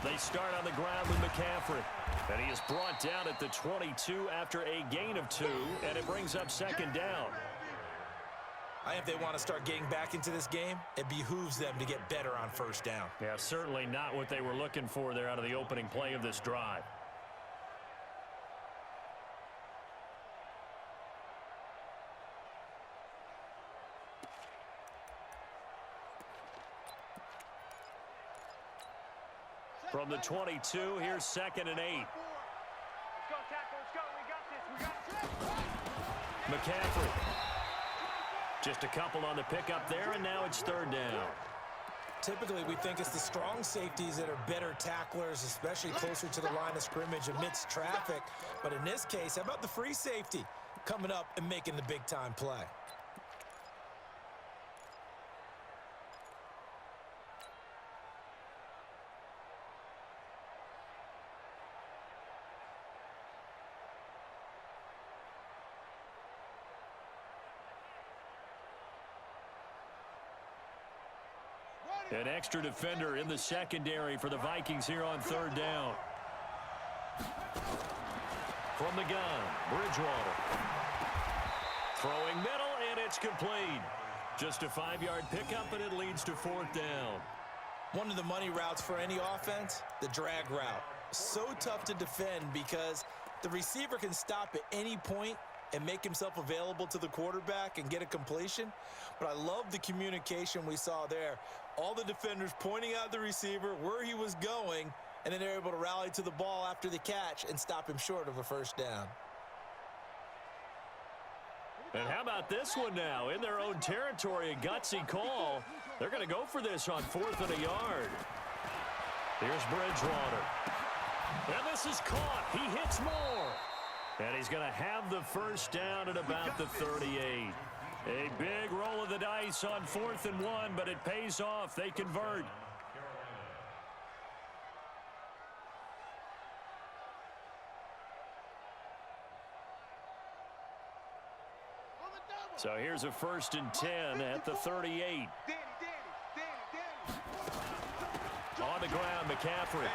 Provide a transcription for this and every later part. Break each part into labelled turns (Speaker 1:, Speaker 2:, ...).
Speaker 1: They start on the ground with McCaffrey. And he is brought down at the 22 after a gain of 2, and it brings up second down.
Speaker 2: I think if they want to start getting back into this game, it behooves them to get better on first down.
Speaker 1: Yeah, certainly not what they were looking for there out of the opening play of this drive. From the 22, here's 2nd and 8.
Speaker 3: Let's go, tackle. Let's go. We got this. We got this.
Speaker 1: McCaffrey. Just a couple on the pickup there, and now it's 3rd down.
Speaker 2: Typically, we think it's the strong safeties that are better tacklers, especially closer to the line of scrimmage amidst traffic. But in this case, how about the free safety coming up and making the big-time play?
Speaker 1: An extra defender in the secondary for the Vikings here on 3rd down. From the gun, Bridgewater. Throwing middle, and it's complete. Just a 5-yard pickup, and it leads to 4th down.
Speaker 2: One of the money routes for any offense, the drag route. So tough to defend because the receiver can stop at any point and make himself available to the quarterback and get a completion. But I love the communication we saw there. All the defenders pointing out the receiver, where he was going, and then they're able to rally to the ball after the catch and stop him short of a first down.
Speaker 1: And how about this one now? In their own territory, a gutsy call. They're going to go for this on 4th and a yard. Here's Bridgewater. And this is caught. He hits more. And he's going to have the first down at about the 38. A big roll of the dice on 4th and 1, but it pays off. They convert. So here's a 1st and 10 at the 38. On the ground, McCaffrey.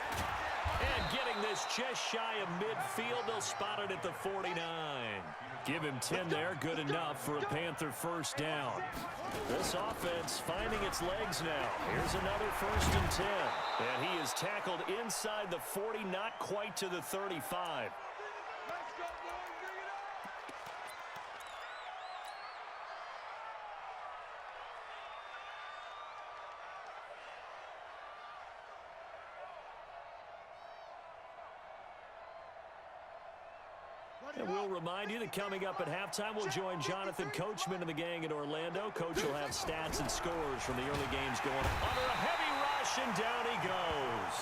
Speaker 1: And getting this just shy of midfield, they'll spot it at the 49. Give him 10 there, good enough for a Panther first down. This offense finding its legs now. Here's another 1st and 10. And he is tackled inside the 40, not quite to the 35. And we'll remind you that coming up at halftime, we'll join Jonathan Coachman and the gang in Orlando. Coach will have stats and scores from the early games going under a heavy rush, and down he goes.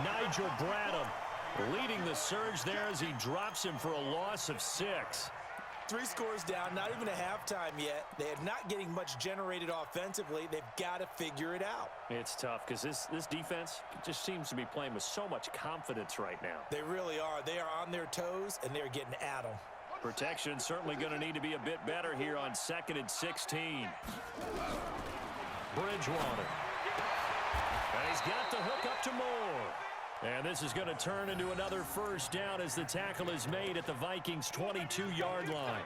Speaker 1: Nigel Bradham leading the surge there as he drops him for a loss of 6.
Speaker 2: 3 scores down, not even a halftime yet. They are not getting much generated offensively. They've got to figure it out.
Speaker 1: It's tough because this defense just seems to be playing with so much confidence right now.
Speaker 2: They really are. They are on their toes, and they're getting at them.
Speaker 1: Protection certainly going to need to be a bit better here on 2nd and 16. Bridgewater. And he's got the hook up to Moore. And this is going to turn into another first down as the tackle is made at the Vikings' 22-yard line.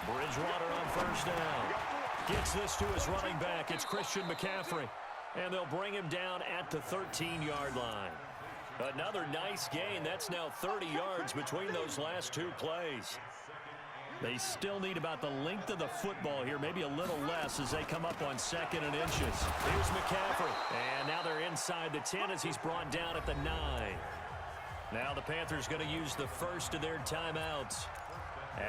Speaker 1: Bridgewater on first down. Gets this to his running back. It's Christian McCaffrey. And they'll bring him down at the 13-yard line. Another nice gain. That's now 30 yards between those last 2 plays. They still need about the length of the football here, maybe a little less as they come up on 2nd and inches. Here's McCaffrey. And now they're inside the 10 as he's brought down at the 9. Now the Panthers going to use the first of their timeouts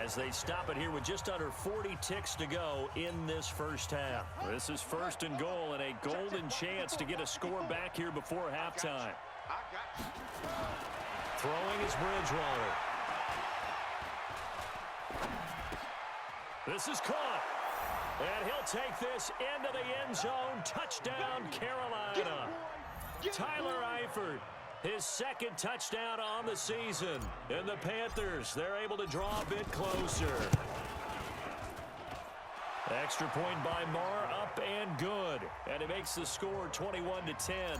Speaker 1: as they stop it here with just under 40 ticks to go in this first half. This is 1st and goal and a golden chance to get a score back here before halftime. Throwing is Bridgewater. This is caught. And he'll take this into the end zone. Touchdown, Carolina. Tyler Eifert, his second touchdown on the season. And the Panthers, they're able to draw a bit closer. Extra point by Marr, up and good. And it makes the score 21-10.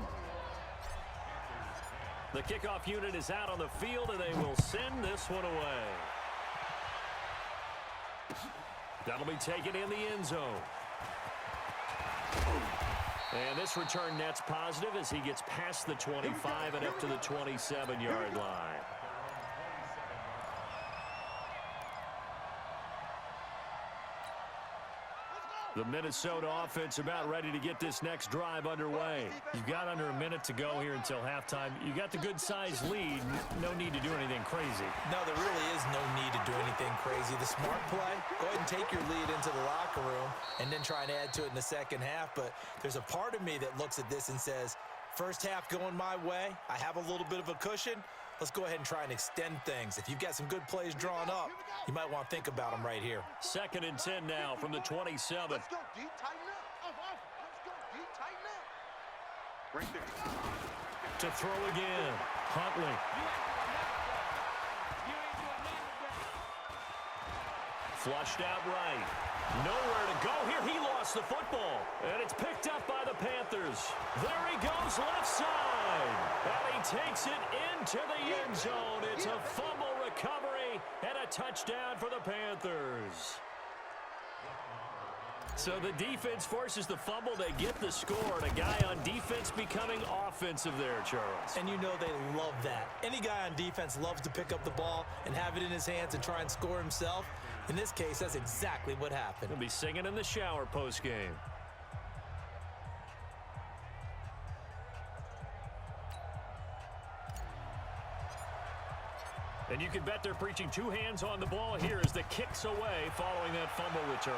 Speaker 1: The kickoff unit is out on the field, and they will send this one away. That'll be taken in the end zone. And this return net's positive as he gets past the 25 and up to the 27-yard line. The Minnesota offense about ready to get this next drive underway. You've got under a minute to go here until halftime. You got the good-sized lead. No need to do anything crazy.
Speaker 2: No, there really is no need to do anything crazy. The smart play, go ahead and take your lead into the locker room and then try and add to it in the second half. But there's a part of me that looks at this and says, first half going my way, I have a little bit of a cushion. Let's go ahead and try and extend things. If you've got some good plays drawn up, you might want to think about them right here.
Speaker 1: 2nd and 10 now from the 27.
Speaker 3: Let's go, D. Tighten up. Let's go, D. Tighten up. Right there.
Speaker 1: To throw again. Huntley. Flushed out right. Nowhere to go here. He lost the football. And it's picked up by the Panthers. There he goes left side. And he takes it into the end zone. It's a fumble recovery and a touchdown for the Panthers. So the defense forces the fumble. They get the score. And a guy on defense becoming offensive there, Charles.
Speaker 2: And you know they love that. Any guy on defense loves to pick up the ball and have it in his hands and try and score himself. In this case, that's exactly what happened.
Speaker 1: He'll be singing in the shower post-game. And you can bet they're preaching two hands on the ball here as the kick's away following that fumble return.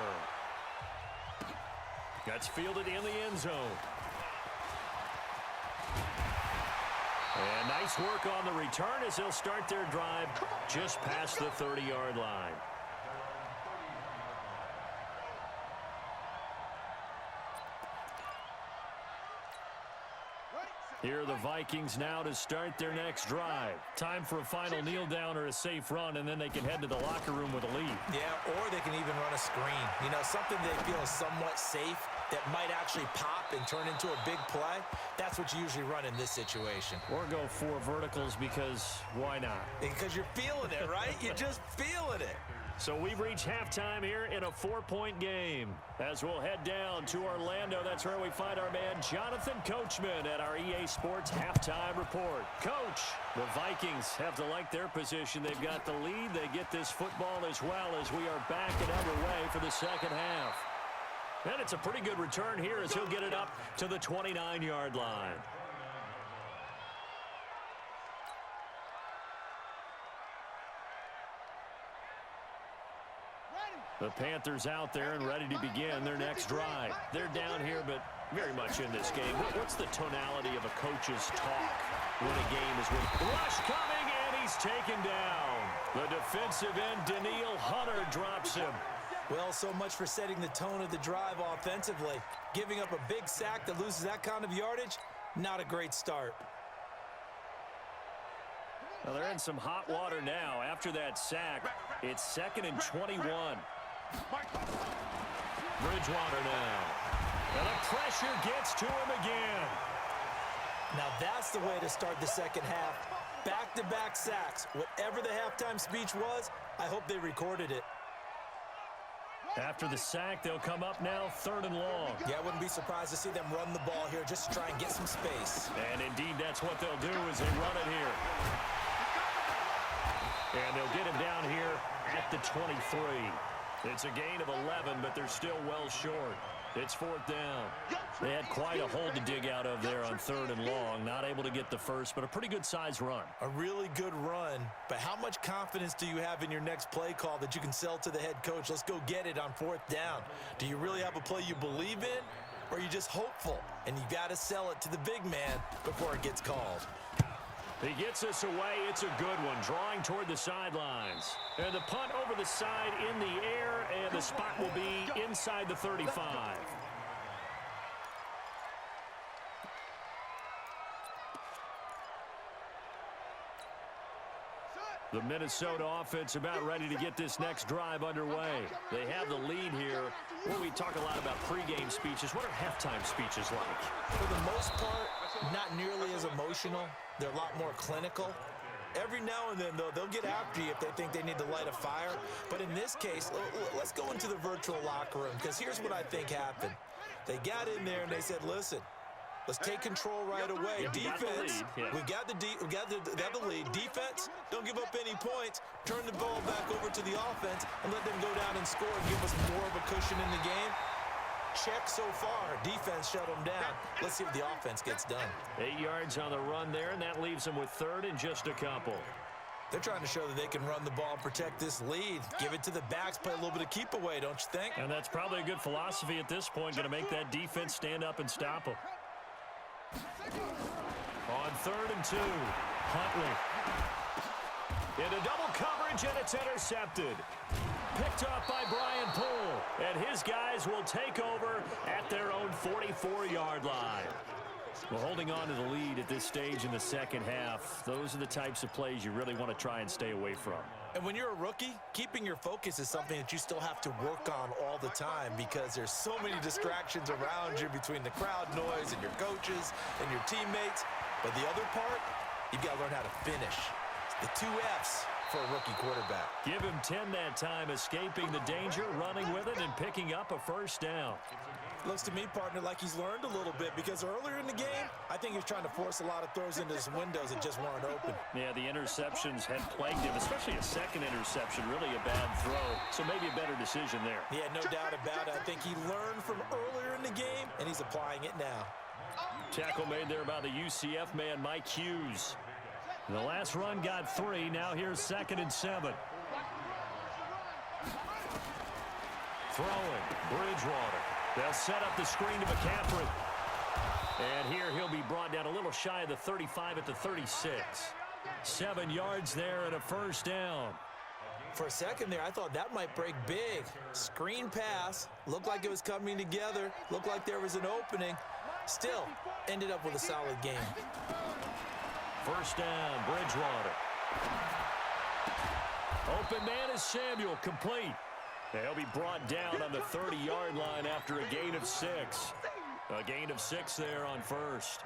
Speaker 1: That's fielded in the end zone. And nice work on the return as they'll start their drive just past the 30-yard line. Here are the Vikings now to start their next drive. Time for a final kneel down or a safe run, and then they can head to the locker room with a lead.
Speaker 2: Yeah, or they can even run a screen. You know, something they feel is somewhat safe that might actually pop and turn into a big play. That's what you usually run in this situation.
Speaker 1: Or go 4 verticals because why not?
Speaker 2: Because you're feeling it, right? You're just feeling it.
Speaker 1: So we've reached halftime here in a 4-point game. As we'll head down to Orlando, that's where we find our man Jonathan Coachman at our EA Sports Halftime Report. Coach, the Vikings have to like their position. They've got the lead. They get this football as well as we are back and underway for the second half. And it's a pretty good return here as he'll get it up to the 29-yard line. The Panthers out there and ready to begin their next drive. They're down here, but very much in this game. What's the tonality of a coach's talk when a game is won? Rush coming, and he's taken down. The defensive end, Daniil Hunter, drops him.
Speaker 2: Well, so much for setting the tone of the drive offensively. Giving up a big sack that loses that kind of yardage, not a great start.
Speaker 1: Well, they're in some hot water now. After that sack, it's 2nd and 21. Bridgewater now. And the pressure gets to him again.
Speaker 2: Now that's the way to start the second half. Back-to-back sacks. Whatever the halftime speech was, I hope they recorded it.
Speaker 1: After the sack, they'll come up now 3rd and long.
Speaker 2: Yeah, I wouldn't be surprised to see them run the ball here just to try and get some space.
Speaker 1: And indeed, that's what they'll do is they run it here. And they'll get him down here at the 23. It's a gain of 11, but they're still well short. It's 4th down. They had quite a hole to dig out of there on 3rd and long. Not able to get the first, but a pretty good size run.
Speaker 2: A really good run, but how much confidence do you have in your next play call that you can sell to the head coach? Let's go get it on 4th down. Do you really have a play you believe in, or are you just hopeful? And you got to sell it to the big man before it gets called.
Speaker 1: He gets us away. It's a good one, drawing toward the sidelines. And the punt over the side in the air, and the spot will be inside the 35. The Minnesota offense about ready to get this next drive underway. They have the lead here. Well, we talk a lot about pregame speeches. What are halftime speeches like?
Speaker 2: For the most part, not nearly as emotional. They're a lot more clinical. Every now and then, though, they'll get after you if they think they need to light a fire. But in this case, let's go into the virtual locker room, because here's what I think happened. They got in there and they said, listen, let's take control right away. Defense, we got the lead. Defense, don't give up any points. Turn the ball back over to the offense and let them go down and score and give us more of a cushion in the game. Check so far. Defense shut them down. Let's see if the offense gets done.
Speaker 1: 8 yards on the run there, and that leaves them with third and just a couple.
Speaker 2: They're trying to show that they can run the ball and protect this lead. Give it to the backs, play a little bit of keep away, don't you think?
Speaker 1: And that's probably a good philosophy at this point, going to make that defense stand up and stop them. On 3rd and 2, Huntley. Into double coverage, and it's intercepted. Picked off by Brian Poole, and his guys will take over at their own 44-yard line. Well, holding on to the lead at this stage in the second half, those are the types of plays you really want to try and stay away from.
Speaker 2: And when you're a rookie, keeping your focus is something that you still have to work on all the time, because there's so many distractions around you between the crowd noise and your coaches and your teammates. But the other part, you've got to learn how to finish. The 2 F's for a rookie quarterback.
Speaker 1: Give him 10 that time, escaping the danger, running with it, and picking up a first down.
Speaker 2: Looks to me, partner, like he's learned a little bit, because earlier in the game, I think he was trying to force a lot of throws into his windows that just weren't open.
Speaker 1: Yeah, the interceptions had plagued him, especially a second interception, really a bad throw. So maybe a better decision there.
Speaker 2: Yeah, no doubt about it. I think he learned from earlier in the game, and he's applying it now.
Speaker 1: Tackle made there by the UCF man, Mike Hughes. The last run got 3. Now here's 2nd and 7. Throwing, Bridgewater. They'll set up the screen to McCaffrey. And here he'll be brought down a little shy of the 35 at the 36. 7 yards there and a first down.
Speaker 2: For a second there, I thought that might break big. Screen pass. Looked like it was coming together. Looked like there was an opening. Still, ended up with a solid game.
Speaker 1: First down, Bridgewater. Open man is Samuel, complete. He'll be brought down on the 30-yard line after a gain of 6. A gain of 6 there on first.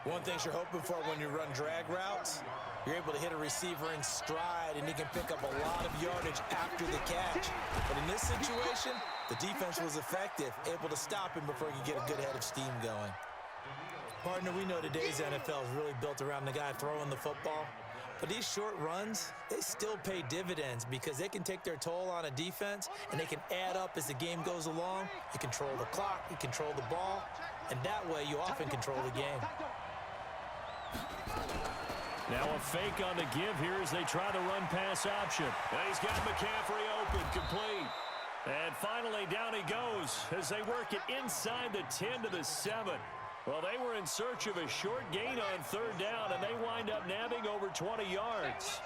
Speaker 2: One thing you're hoping for when you run drag routes, you're able to hit a receiver in stride, and he can pick up a lot of yardage after the catch. But in this situation, the defense was effective, able to stop him before he could get a good head of steam going. Partner, we know today's NFL is really built around the guy throwing the football. But these short runs, they still pay dividends, because they can take their toll on a defense, and they can add up as the game goes along. You control the clock, you control the ball, and that way you often control the game.
Speaker 1: Now a fake on the give here as they try the run-pass option. And he's got McCaffrey open, complete. And finally down he goes as they work it inside the 10 to the 7. Well, they were in search of a short gain on 3rd down, and they wind up nabbing over 20 yards.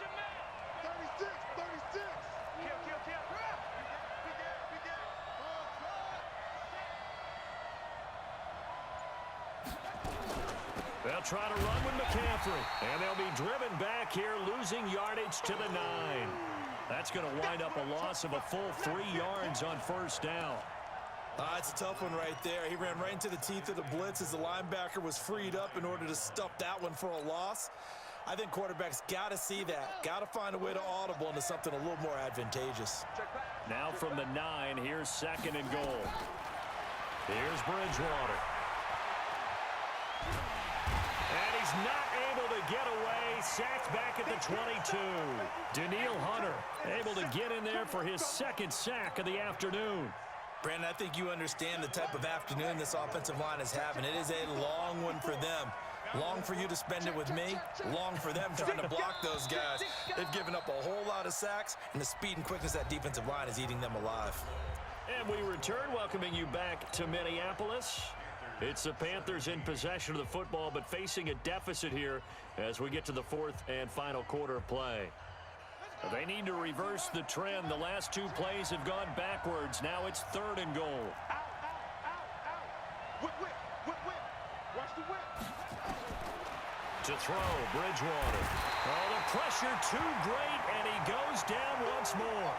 Speaker 3: 36, 36.
Speaker 1: They'll try to run with McCaffrey, and they'll be driven back here, losing yardage to the 9. That's going to wind up a loss of a full 3 yards on first down.
Speaker 2: It's a tough one right there. He ran right into the teeth of the blitz as the linebacker was freed up in order to stuff that one for a loss. I think quarterbacks got to see that. Got to find a way to audible into something a little more advantageous.
Speaker 1: Now from the 9, here's 2nd and goal. Here's Bridgewater. And he's not able to get away. Sacked back at the 22. Daniil Hunter able to get in there for his 2nd sack of the afternoon.
Speaker 2: Brandon, I think you understand the type of afternoon this offensive line is having. It is a long one for them. Long for you to spend it with me. Long for them trying to block those guys. They've given up a whole lot of sacks, and the speed and quickness of that defensive line is eating them alive.
Speaker 1: And we return, welcoming you back to Minneapolis. It's the Panthers in possession of the football, but facing a deficit here as we get to the fourth and final quarter of play. They need to reverse the trend. The last two plays have gone backwards. Now it's 3rd and goal.
Speaker 3: Whip, whip, whip, whip. Watch the whip.
Speaker 1: To throw, Bridgewater. Oh, the pressure too great, and he goes down once more.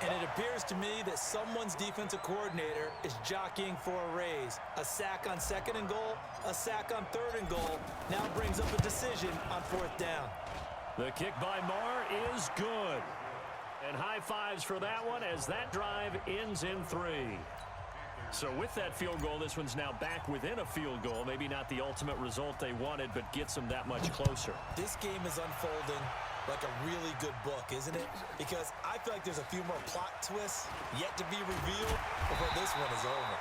Speaker 2: And it appears to me that someone's defensive coordinator is jockeying for a raise. A sack on 2nd and goal, a sack on 3rd and goal, now brings up a decision on 4th down.
Speaker 1: The kick by Marr is good. And high fives for that one as that drive ends in 3. So with that field goal, this one's now back within a field goal. Maybe not the ultimate result they wanted, but gets them that much closer.
Speaker 2: This game is unfolding like a really good book, isn't it? Because I feel like there's a few more plot twists yet to be revealed before this one is over.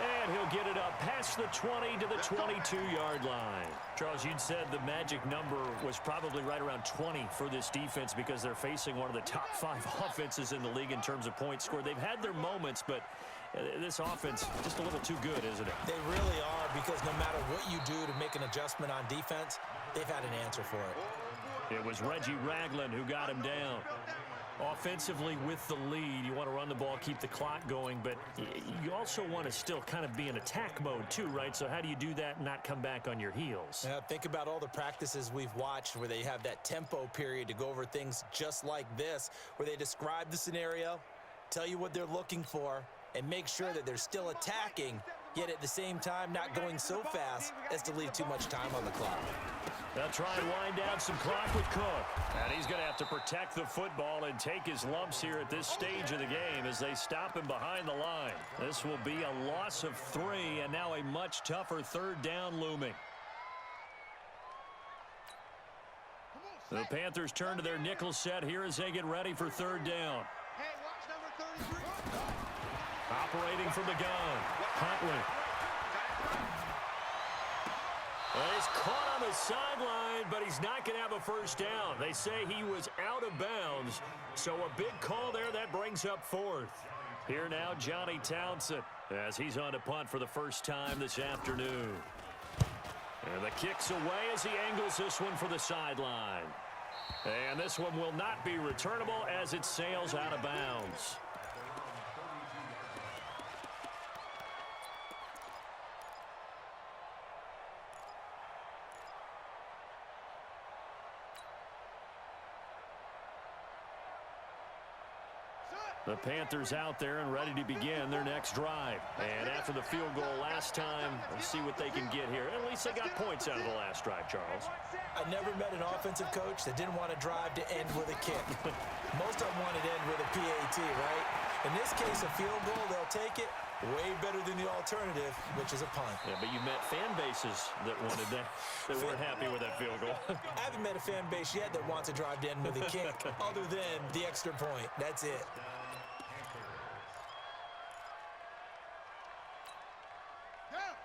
Speaker 1: And he'll get it up past the 20 to the 22-yard line. Charles, you'd said the magic number was probably right around 20 for this defense because they're facing one of the top 5 offenses in the league in terms of points scored. They've had their moments, but this offense just a little too good, isn't it?
Speaker 2: They really are, because no matter what you do to make an adjustment on defense, they've had an answer for it.
Speaker 1: It was Reggie Ragland who got him down. Offensively with the lead, you want to run the ball, keep the clock going, but you also want to still kind of be in attack mode too, right? So how do you do that and not come back on your heels?
Speaker 2: Yeah, think about all the practices we've watched where they have that tempo period to go over things just like this, where they describe the scenario, tell you what they're looking for, and make sure that they're still attacking, yet at the same time not going so fast as to leave too much time on the clock.
Speaker 1: They'll try and wind down some clock with Cook. And he's going to have to protect the football and take his lumps here at this stage of the game as they stop him behind the line. This will be a loss of 3, and now a much tougher 3rd down looming. The Panthers turn to their nickel set here as they get ready for 3rd down.
Speaker 3: Hey, watch number 33.
Speaker 1: Operating from the gun, Huntley. He's caught on the sideline, but he's not going to have a first down. They say he was out of bounds, so a big call there that brings up 4th. Here now, Johnny Townsend, as he's on to punt for the first time this afternoon. And the kick's away as he angles this one for the sideline. And this one will not be returnable as it sails out of bounds. The Panthers out there and ready to begin their next drive. And after the field goal last time, let's see what they can get here. At least they got points out of the last drive, Charles.
Speaker 2: I never met an offensive coach that didn't want to drive to end with a kick. Most of them wanted to end with a PAT, right? In this case, a field goal, they'll take it. Way better than the alternative, which is a punt.
Speaker 1: Yeah, but you met fan bases that wanted that, that weren't happy with that field goal.
Speaker 2: I haven't met a fan base yet that wants to drive to end with a kick, other than the extra point. That's it.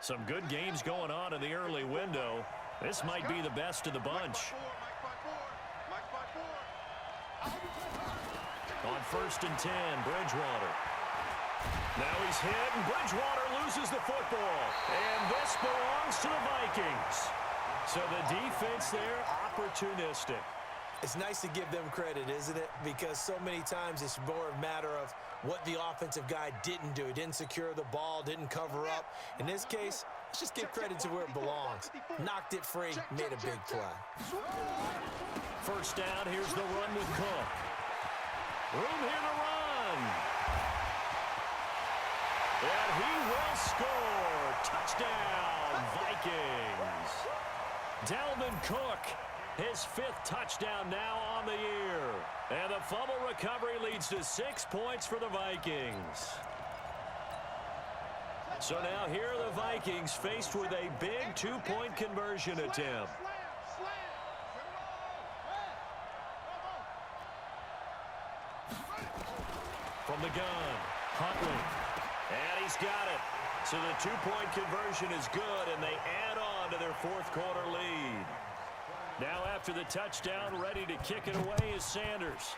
Speaker 1: Some good games going on in the early window. This might be the best of the bunch. On 1st and 10, Bridgewater. Now he's hit, and Bridgewater loses the football. And this belongs to the Vikings. So the defense there, opportunistic.
Speaker 2: It's nice to give them credit, isn't it? Because so many times it's more a matter of what the offensive guy didn't do. He didn't secure the ball, didn't cover up. In this case, let's just give credit to where it belongs. Knocked it free, made a big play.
Speaker 1: First down, here's the run with Cook. Room here to run. And he will score. Touchdown, Vikings. Dalvin Cook, his 5th touchdown now on the year. And the fumble recovery leads to 6 points for the Vikings. So now here are the Vikings faced with a big 2-point conversion attempt. From the gun, Huntley. And he's got it. So the 2-point conversion is good, and they add on to their 4th quarter lead. Now after the touchdown, ready to kick it away is Sanders.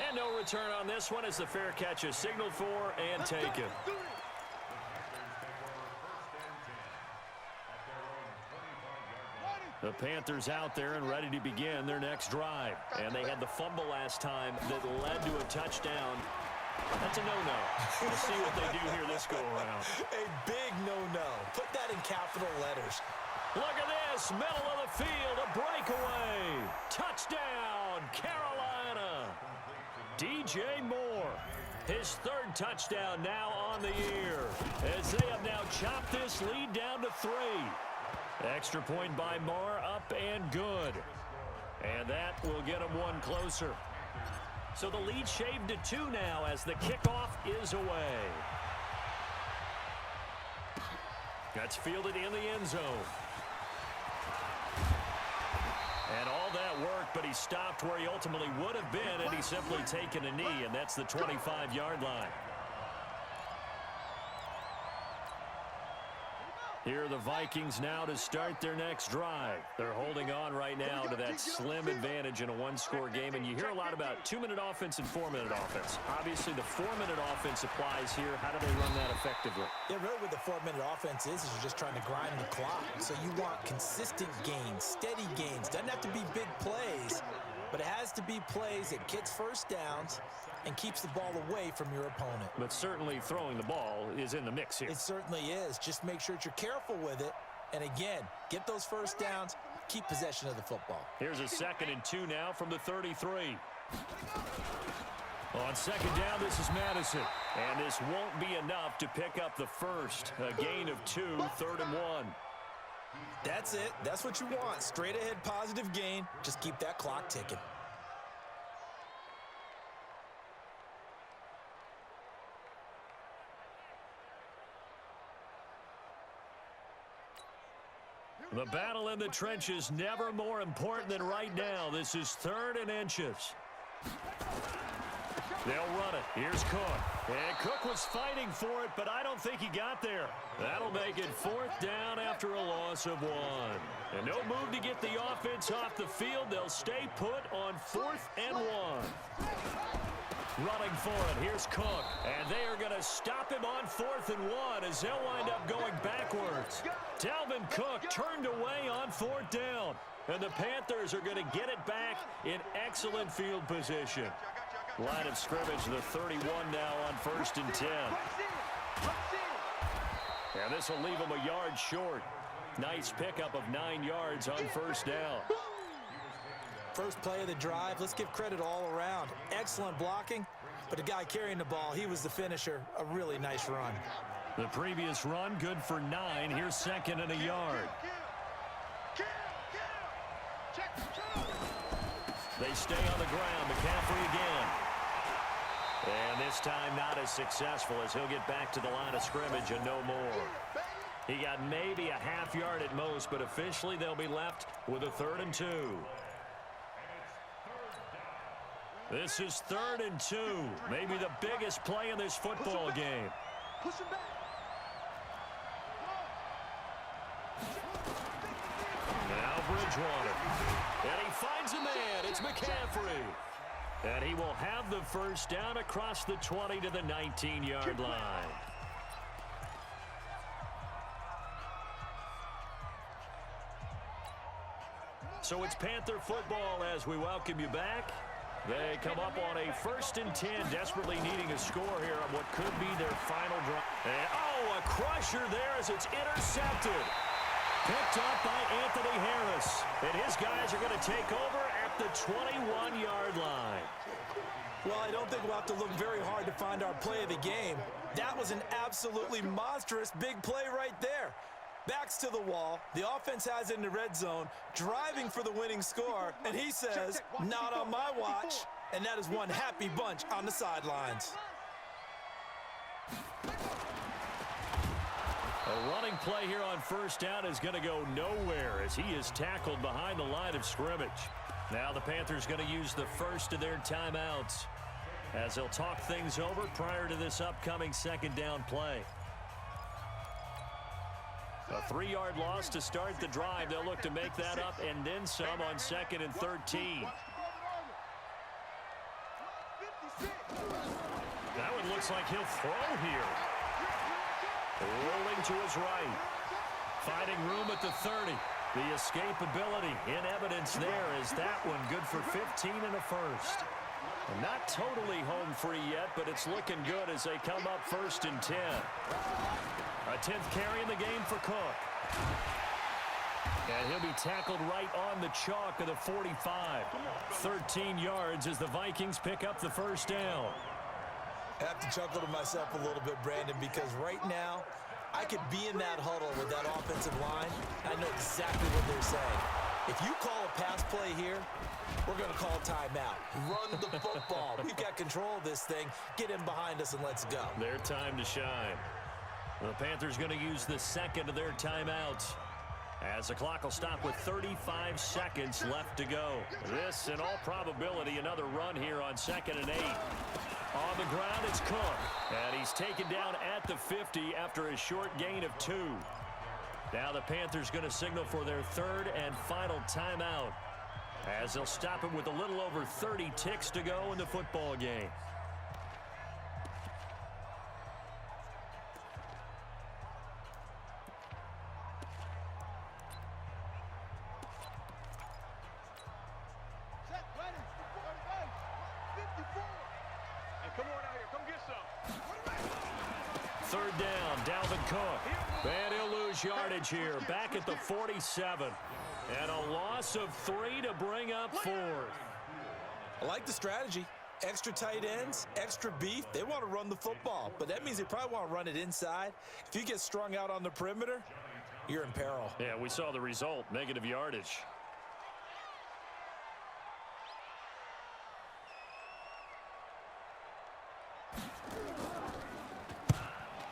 Speaker 1: And no return on this one as the fair catch is signaled for and taken. The Panthers out there and ready to begin their next drive. And they had the fumble last time that led to a touchdown. That's a no-no. We'll see what they do here this go-around.
Speaker 2: A big no-no. Put that in capital letters.
Speaker 1: Look at this. Middle of the field. A breakaway. Touchdown, Carolina. DJ Moore. His third touchdown now on the year. As they have now chopped this lead down to 3. Extra point by Moore, up and good. And that will get him one closer. So the lead shaved to 2 now as the kickoff is away. That's fielded in the end zone. And all that work, but he stopped where he ultimately would have been, and he's simply taken a knee, and that's the 25-yard line. Here are the Vikings now to start their next drive. They're holding on right now to that slim advantage in a one-score game, and you hear a lot about 2-minute offense and 4-minute offense. Obviously, the 4-minute offense applies here. How do they run that effectively?
Speaker 2: Yeah, really what the 4-minute offense is you're just trying to grind the clock. So you want consistent gains, steady gains. Doesn't have to be big plays, but it has to be plays that gets first downs and keeps the ball away from your opponent.
Speaker 1: But certainly throwing the ball is in the mix here.
Speaker 2: It certainly is. Just make sure that you're careful with it. And again, get those first downs, keep possession of the football.
Speaker 1: Here's a 2nd and 2 now from the 33. On 2nd down, this is Madison. And this won't be enough to pick up the first. A gain of 2, 3rd and 1.
Speaker 2: That's it. That's what you want. Straight ahead positive gain. Just keep that clock ticking.
Speaker 1: The battle in the trenches never more important than right now. This is 3rd and inches. They'll run it. Here's Cook. And Cook was fighting for it, but I don't think he got there. That'll make it 4th down after a loss of 1. And no move to get the offense off the field. They'll stay put on 4th and 1. Running for it. Here's Cook. And they are going to stop him on 4th and 1 as they'll wind up going backwards. Dalvin Cook turned away on 4th down. And the Panthers are going to get it back in excellent field position. Line of scrimmage, the 31 now on 1st and 10. And this will leave him a yard short. Nice pickup of 9 yards on 1st down.
Speaker 2: First play of the drive, let's give credit all around. Excellent blocking, but the guy carrying the ball, he was the finisher. A really nice run.
Speaker 1: The previous run, good for 9. Here's 2nd and a yard. They stay on the ground. McCaffrey again. And this time not as successful as he'll get back to the line of scrimmage and no more. He got maybe a half yard at most, but officially they'll be left with a 3rd and 2. This is 3rd and 2. Maybe the biggest play in this football game.
Speaker 3: Push him back.
Speaker 1: Now Bridgewater. And he finds a man. It's McCaffrey. And he will have the first down across the 20 to the 19-yard line. So it's Panther football as we welcome you back. They come up on a 1st and 10, desperately needing a score here on what could be their final drive. And, oh, a crusher there as it's intercepted. Picked up by Anthony Harris. And his guys are going to take over at the 21-yard line.
Speaker 2: Well, I don't think we'll have to look very hard to find our play of the game. That was an absolutely monstrous big play right there. Backs to the wall. The offense has it in the red zone, driving for the winning score, and he says, not on my watch. And that is one happy bunch on the sidelines.
Speaker 1: A running play here on 1st down is going to go nowhere as he is tackled behind the line of scrimmage. Now the Panthers going to use the first of their timeouts as they'll talk things over prior to this upcoming 2nd down play. A 3-yard loss to start the drive. They'll look to make that up and then some on 2nd and 13. That one looks like he'll throw here. Rolling to his right. Finding room at the 30. The escapability in evidence there is that one good for 15 and a first. Not totally home free yet, but it's looking good as they come up 1st and 10. A 10th carry in the game for Cook. And he'll be tackled right on the chalk of the 45. 13 yards as the Vikings pick up the first down.
Speaker 2: I have to chuckle to myself a little bit, Brandon, because right now, I could be in that huddle with that offensive line. I know exactly what they're saying. If you call a pass play here, we're going to call timeout. Run the football. We've got control of this thing. Get in behind us and let's go.
Speaker 1: Their time to shine. The Panthers going to use the second of their timeouts, as the clock will stop with 35 seconds left to go. This, in all probability, another run here on 2nd and 8. On the ground, it's Cook. And he's taken down at the 50 after a short gain of 2. Now the Panthers going to signal for their 3rd and final timeout, as they'll stop him with a little over 30 ticks to go in the football game. Third down, Dalvin Cook. And he'll lose yardage here, back at the 47. And a loss of 3 to bring up 4th.
Speaker 2: I like the strategy. Extra tight ends, extra beef. They want to run the football, but that means they probably want to run it inside. If you get strung out on the perimeter, you're in peril.
Speaker 1: Yeah, we saw the result, negative yardage.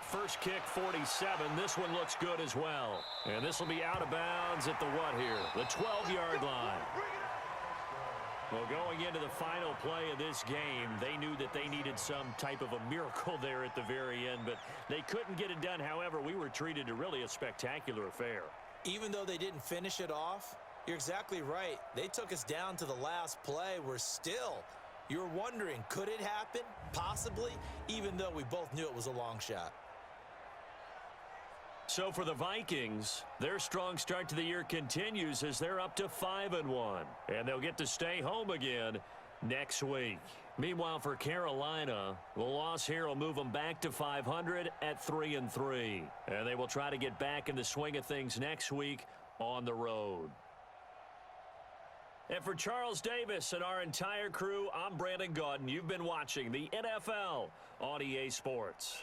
Speaker 1: First kick, 47. This one looks good as well. And this will be out of bounds at the what here? The 12-yard line. Well, going into the final play of this game, they knew that they needed some type of a miracle there at the very end, but they couldn't get it done. However, we were treated to really a spectacular affair.
Speaker 2: Even though they didn't finish it off, you're exactly right. They took us down to the last play. You're wondering, could it happen? Possibly, even though we both knew it was a long shot.
Speaker 1: So for the Vikings, their strong start to the year continues as they're up to 5-1. And they'll get to stay home again next week. Meanwhile, for Carolina, the loss here will move them back to 500 at 3-3. And they will try to get back in the swing of things next week on the road. And for Charles Davis and our entire crew, I'm Brandon Gaudin. You've been watching the NFL on EA Sports.